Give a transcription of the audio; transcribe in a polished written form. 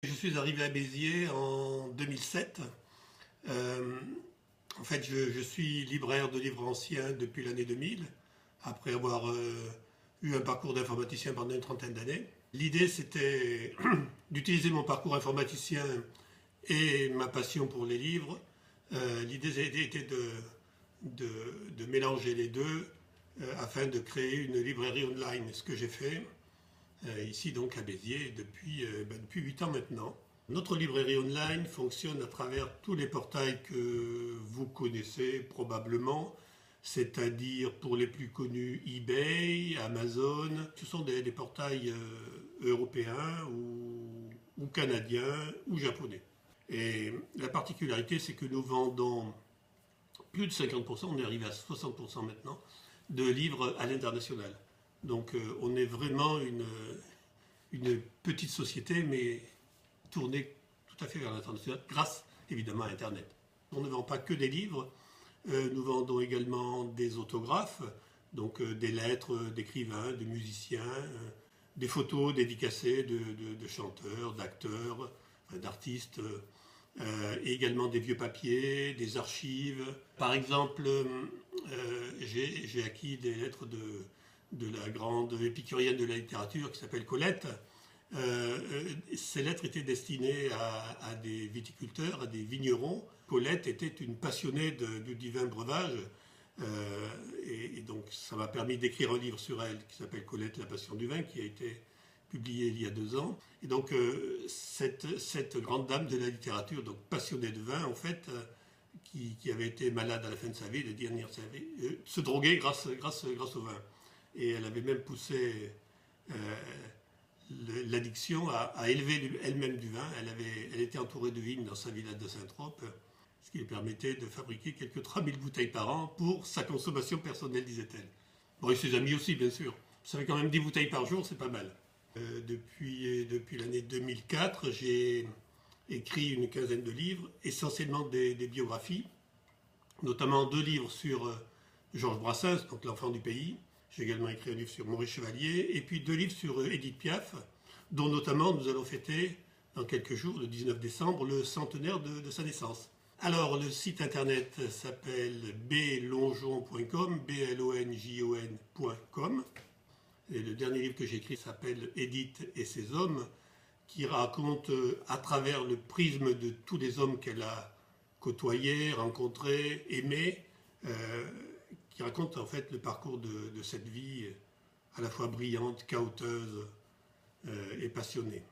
Je suis arrivé à Béziers en 2007. En fait, je suis libraire de livres anciens depuis l'année 2000, après avoir eu un parcours d'informaticien pendant une trentaine d'années. L'idée, c'était d'utiliser mon parcours informaticien et ma passion pour les livres. L'idée était de mélanger les deux afin de créer une librairie online, ce que j'ai fait ici donc à Béziers depuis 8 ans maintenant. Notre librairie online fonctionne à travers tous les portails que vous connaissez probablement, c'est-à-dire pour les plus connus eBay, Amazon. Ce sont des portails européens ou canadiens ou japonais. Et la particularité, c'est que nous vendons plus de 50%, on est arrivé à 60% maintenant, de livres à l'international. Donc on est vraiment une petite société, mais tournée tout à fait vers l'international, grâce évidemment à Internet. On ne vend pas que des livres, nous vendons également des autographes, donc des lettres d'écrivains, de musiciens, des photos dédicacées de chanteurs, d'acteurs, d'artistes, et également des vieux papiers, des archives. Par exemple, j'ai acquis des lettres de la grande épicurienne de la littérature qui s'appelle Colette. Ces lettres étaient destinées à des viticulteurs, à des vignerons. Colette était une passionnée du vin breuvage, et donc ça m'a permis d'écrire un livre sur elle qui s'appelle Colette, la passion du vin, qui a été publié il y a 2 ans. Et donc cette grande dame de la littérature, donc passionnée de vin en fait, qui avait été malade à la fin de sa vie, de dernière sa vie, se droguait grâce au vin. Et elle avait même poussé l'addiction à élever elle-même du vin. Elle était entourée de vignes dans sa villa de Saint-Trope, ce qui lui permettait de fabriquer quelques 3000 bouteilles par an pour sa consommation personnelle, disait-elle. Bon, et ses amis aussi, bien sûr. Ça fait quand même 10 bouteilles par jour, c'est pas mal. Depuis l'année 2004, j'ai écrit une quinzaine de livres, essentiellement des biographies, notamment 2 livres sur Georges Brassens, donc l'enfant du pays. J'ai également écrit un livre sur Maurice Chevalier, et puis 2 livres sur Édith Piaf, dont notamment nous allons fêter dans quelques jours, le 19 décembre, le centenaire de sa naissance. Alors, le site internet s'appelle blonjon.com, blonjon.com. Et le dernier livre que j'ai écrit s'appelle Édith et ses hommes, qui raconte à travers le prisme de tous les hommes qu'elle a côtoyés, rencontrés, aimés, qui raconte en fait le parcours de cette vie à la fois brillante, cahoteuse et passionnée.